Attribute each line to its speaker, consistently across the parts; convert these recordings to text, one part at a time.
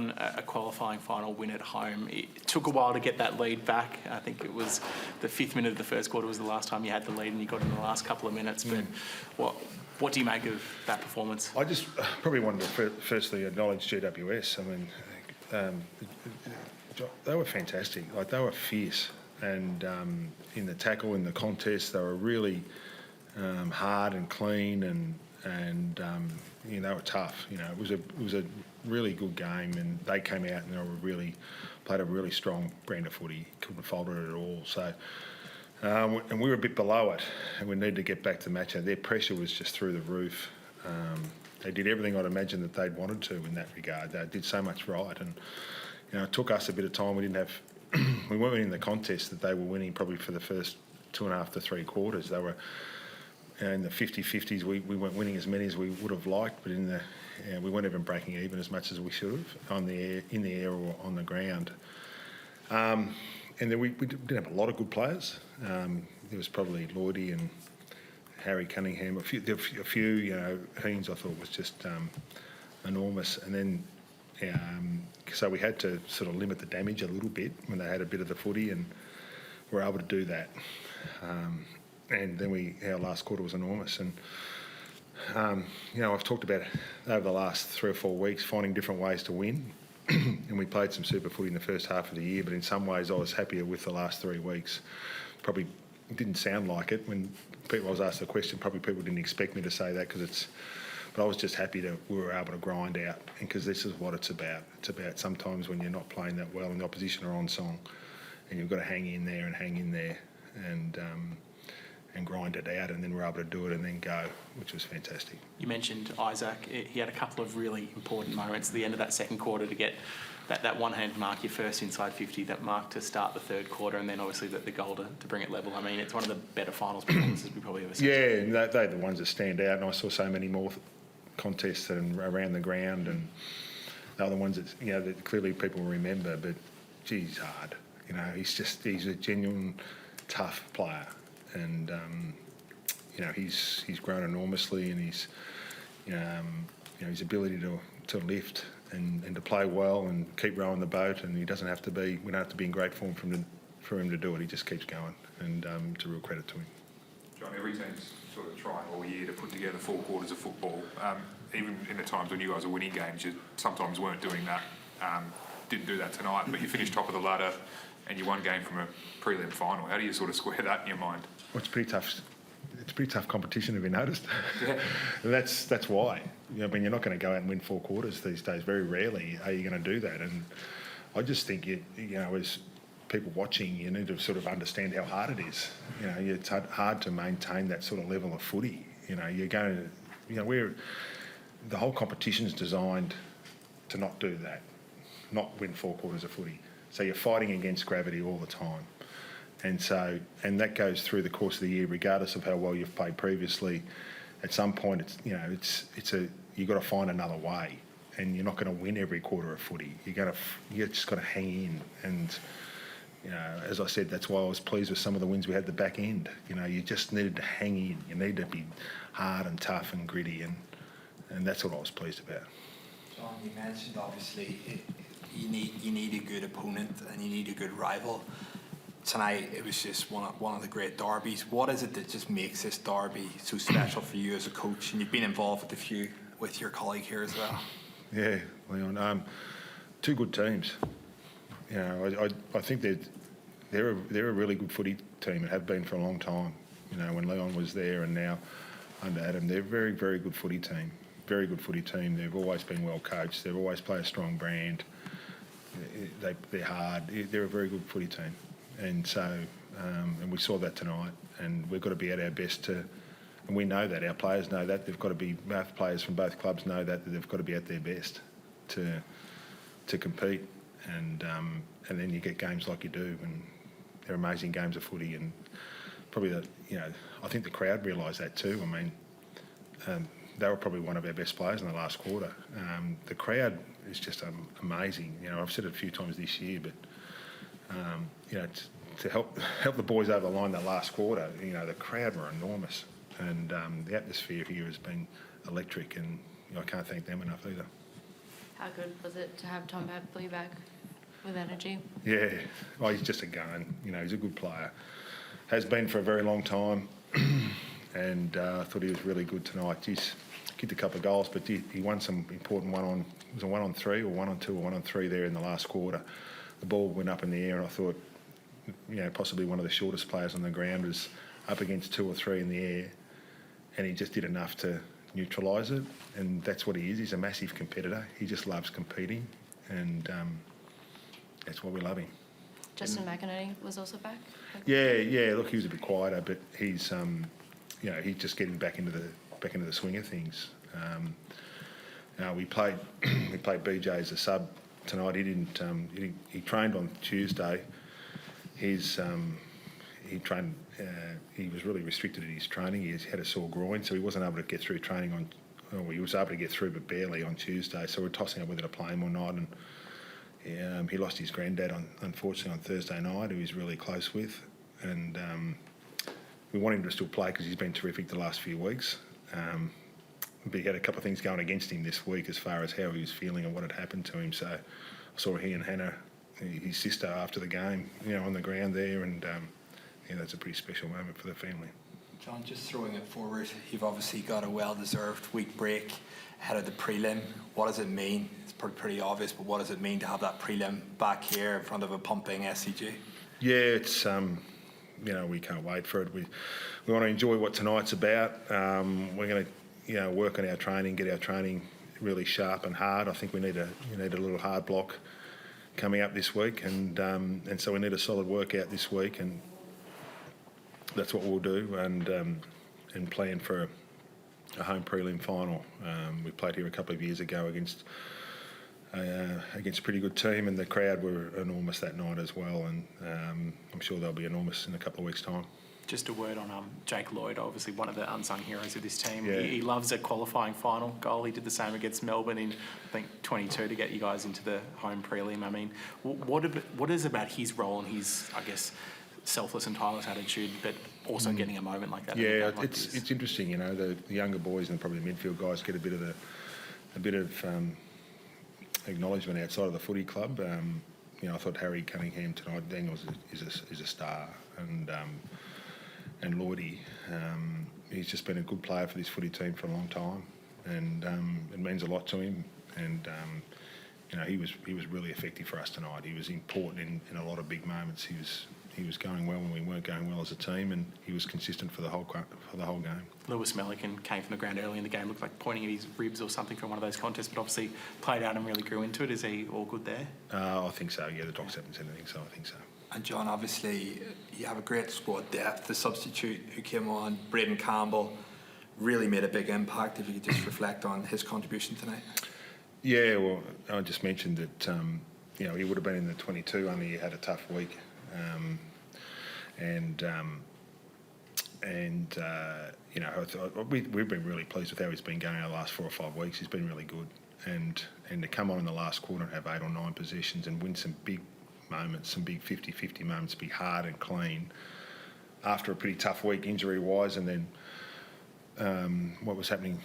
Speaker 1: on a qualifying final win at home. It took a while to get that lead back. I think it was the 5th minute of the first quarter was the last time you had the lead, and you got in the last couple of minutes. But what do you make of that performance?
Speaker 2: I just probably wanted to firstly acknowledge GWS. I mean, they were fantastic. Like, they were fierce, and in the tackle, in the contest, they were really hard and clean, and you know, they were tough. You know, it was a really good game, and they came out and they were played a really strong brand of footy. Couldn't have folded it at all. So, and we were a bit below it, and we needed to get back to match it. Their pressure was just through the roof. They did everything I'd imagine that they'd wanted to in that regard. They did so much right, and you know, it took us a bit of time. We didn't have, we weren't winning the contest that they were winning probably for the first 2.5 to 3 quarters. They were in the 50-50s. We weren't winning as many as we would have liked, but we weren't even breaking even as much as we should have in the air or on the ground. And then we didn't have a lot of good players. There was probably Lloydie and Harry Cunningham. A few, you know, Haynes I thought was just enormous. And then so we had to sort of limit the damage a little bit when they had a bit of the footy, and we were able to do that. And then our last quarter was enormous. And you know, I've talked about over the last 3 or 4 weeks finding different ways to win. And we played some super footy in the first half of the year, but in some ways I was happier with the last 3 weeks. Probably didn't sound like it when I was asked the question. Probably people didn't expect me to say that, but I was just happy that we were able to grind out, and because this is what it's about. It's about sometimes when you're not playing that well and the opposition are on song, and you've got to hang in there and grind it out, and then we're able to do it and then go, which was fantastic. You
Speaker 1: mentioned Isaac. He had a couple of really important moments at the end of that second quarter to get that one-hand mark, your first inside 50, that mark to start the third quarter, and then obviously the goal to bring it level. I mean, it's one of the better finals performances we've probably ever seen.
Speaker 2: Yeah, and they're the ones that stand out, and I saw so many more contests and around the ground, and they're the ones that, you know, that clearly people remember, but geez, hard. You know, he's a genuine tough player. And you know, he's grown enormously, and he's you know, his ability to lift and to play well and keep rowing the boat, and we don't have to be in great form for him to do it. He just keeps going, and it's a real credit to him.
Speaker 3: John, every team's sort of trying all year to put together 4 quarters of football. Even in the times when you guys are winning games, you sometimes weren't doing that. Didn't do that tonight, but you finished top of the ladder, and you won game from a prelim final. How do you sort of square that in your mind?
Speaker 2: Well, it's pretty tough. It's pretty tough competition, have you noticed?
Speaker 3: Yeah.
Speaker 2: And that's why. You know, I mean, you're not going to go out and win 4 quarters these days. Very rarely are you going to do that. And I just think you know, as people watching, you need to sort of understand how hard it is. You know, it's hard to maintain that sort of level of footy. You know, the whole competition's designed to not do that, not win 4 quarters of footy. So you're fighting against gravity all the time. And that goes through the course of the year, regardless of how well you've played previously. At some point, you've got to find another way, and you're not going to win every quarter of footy. You just got to hang in, and you know, as I said, that's why I was pleased with some of the wins we had at the back end. You know, you just needed to hang in. You need to be hard and tough and gritty, and that's what I was pleased about.
Speaker 4: John, you mentioned obviously you need a good opponent and you need a good rival. Tonight it was just one of the great derbies. What is it that just makes this derby so special for you as a coach? And you've been involved with a few with your colleague here as well.
Speaker 2: Yeah, Leon. 2 good teams. You know, I think they're a really good footy team and have been for a long time. You know, when Leon was there and now under Adam, they're a very, very good footy team. Very good footy team. They've always been well coached. They've always played a strong brand. They're hard. They're a very good footy team. And so, and we saw that tonight, and we've got to be at our best and we know that, our players know that, they've got to be, both players from both clubs know that they've got to be at their best to compete, and then you get games like you do, and they're amazing games of footy, and probably I think the crowd realised that too. I mean, they were probably one of our best players in the last quarter. The crowd is just amazing. You know, I've said it a few times this year, but you know, to help the boys over the line that last quarter, you know, the crowd were enormous, and the atmosphere here has been electric, and I can't thank them enough either.
Speaker 5: How good was it to have Tom Hadley back with energy?
Speaker 2: Yeah, well, he's just a gun. He's a good player. Has been for a very long time, and I thought he was really good tonight. He's kicked a couple of goals, but he won some important was a 1-on-3 or 1-on-2 or 1-on-3 there in the last quarter. The ball went up in the air, and I thought, possibly one of the shortest players on the ground was up against 2 or 3 in the air, and he just did enough to neutralise it, and that's what he is. He's a massive competitor. He just loves competing, and that's why we love him.
Speaker 5: Justin McInerney was also back?
Speaker 2: Yeah. Look, he was a bit quieter, but he's he's just getting back into the swing of things. We played BJ as a sub tonight. He didn't. He trained on Tuesday. He trained. He was really restricted in his training. He had a sore groin, so he wasn't able to get through training on. Well, he was able to get through, but barely on Tuesday. So we're tossing up whether to play him or not. And he lost his granddad unfortunately on Thursday night, who he's really close with, and we want him to still play because he's been terrific the last few weeks. But he had a couple of things going against him this week as far as how he was feeling and what had happened to him. So I saw he and Hannah, his sister, after the game, on the ground there, and that's a pretty special moment for the family.
Speaker 4: John, just throwing it forward, you've obviously got a well-deserved week break ahead of the prelim. What does it mean? It's pretty obvious, but what does it mean to have that prelim back here in front of a pumping SCG?
Speaker 2: Yeah, it's we can't wait for it. We want to enjoy what tonight's about. We're going to work on our training, get our training really sharp and hard. I think we need a little hard block coming up this week, and so we need a solid workout this week, and that's what we'll do, and plan for a home prelim final. We played here a couple of years ago against a pretty good team, and the crowd were enormous that night as well, and I'm sure they'll be enormous in a couple of weeks' time.
Speaker 1: Just a word on Jake Lloyd, obviously one of the unsung heroes of this team.
Speaker 2: Yeah.
Speaker 1: He loves a qualifying final goal. He did the same against Melbourne in, I think, 22 to get you guys into the home prelim. I mean, what is about his role and his, I guess, selfless and tireless attitude, but also getting a moment like that?
Speaker 2: Yeah, it's interesting. The younger boys and probably the midfield guys get a bit of acknowledgement outside of the footy club. I thought Harry Cunningham tonight, Daniels is a star, and Lloydie, he's just been a good player for this footy team for a long time, and it means a lot to him. And he was really effective for us tonight. He was important in a lot of big moments. He was going well when we weren't going well as a team, and he was consistent for the whole game.
Speaker 1: Lewis Melican came from the ground early in the game, looked like pointing at his ribs or something from one of those contests, but obviously played out and really grew into it. Is he all good there?
Speaker 2: I think so. Yeah, the docs haven't said anything, so I think so.
Speaker 4: And John, obviously, you have a great squad depth. The substitute who came on, Braden Campbell, really made a big impact. If you could just reflect on his contribution tonight. Yeah,
Speaker 2: well, I just mentioned that he would have been in the 22, only he had a tough week. We've been really pleased with how he's been going over the last 4 or 5 weeks. He's been really good, and to come on in the last quarter and have 8 or 9 possessions and win some big moments, some big 50-50 moments, be hard and clean after a pretty tough week injury-wise, and then what was happening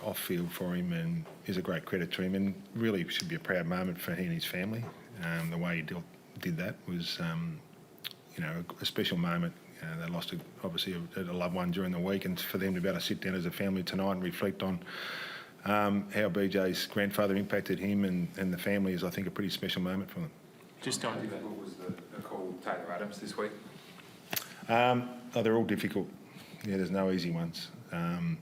Speaker 2: off field for him, and is a great credit to him, and really should be a proud moment for he and his family. The way he did that was a special moment. They lost obviously a loved one during the week, and for them to be able to sit down as a family tonight and reflect on how BJ's grandfather impacted him and the family is, I think, a pretty special moment for them.
Speaker 3: Just how difficult was the call Taylor Adams this week?
Speaker 2: They're all difficult. Yeah, there's no easy ones. And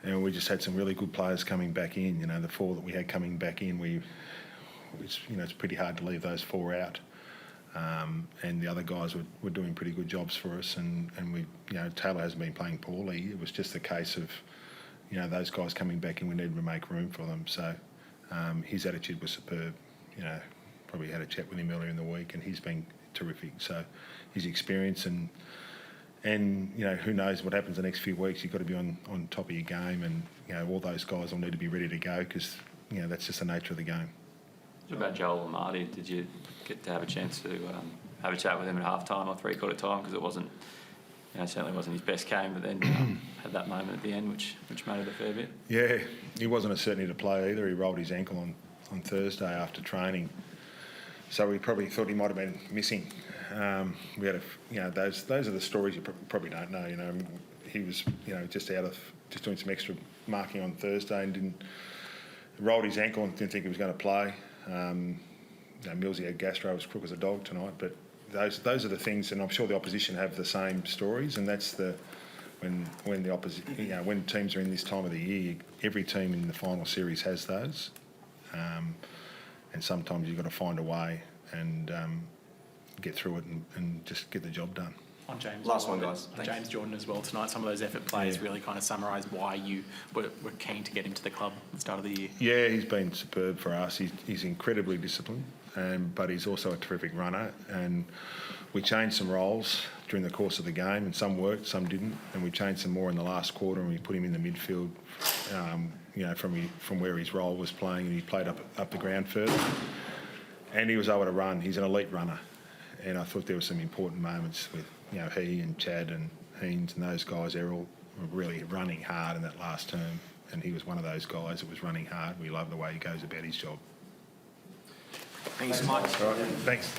Speaker 2: we just had some really good players coming back in. The 4 that we had coming back in, it's pretty hard to leave those 4 out. And the other guys were doing pretty good jobs for us, and we, Taylor hasn't been playing poorly. It was just a case of, those guys coming back in, we needed to make room for them. So his attitude was superb. Probably had a chat with him earlier in the week, and he's been terrific. So his experience and who knows what happens the next few weeks. You've got to be on top of your game, and all those guys will need to be ready to go because that's just the nature of the game.
Speaker 6: What about Joel and Marty? Did you get to have a chance to have a chat with him at half time or 3/4 time? Because it wasn't certainly wasn't his best game, but then had that moment at the end, which mattered a fair bit.
Speaker 2: Yeah, he wasn't a certainty to play either. He rolled his ankle on Thursday after training, so we probably thought he might have been missing. We had those are the stories you probably don't know. He was just doing some extra marking on Thursday and rolled his ankle and didn't think he was going to play. Millsy had gastro, was crook as a dog tonight, but those are the things, and I'm sure the opposition have the same stories, and that's when the opposition, when teams are in this time of the year, every team in the final series has those, and sometimes you've got to find a way and get through it and just get the job done.
Speaker 1: On James.
Speaker 7: Last one, guys.
Speaker 1: On James Jordan as well tonight. Some of those effort plays really kind of summarise why you were keen to get him to the club at the start of the year.
Speaker 2: Yeah, he's been superb for us. He's incredibly disciplined, but he's also a terrific runner. And we changed some roles during the course of the game, and some worked, some didn't. And we changed some more in the last quarter, and we put him in the midfield, from where his role was playing, and he played up the ground further. And he was able to run. He's an elite runner. And I thought there were some important moments with he and Chad and Haynes and those guys. They're all really running hard in that last term, and he was one of those guys that was running hard. We love the way he goes about his job.
Speaker 4: Thanks so much.
Speaker 2: All right, thanks.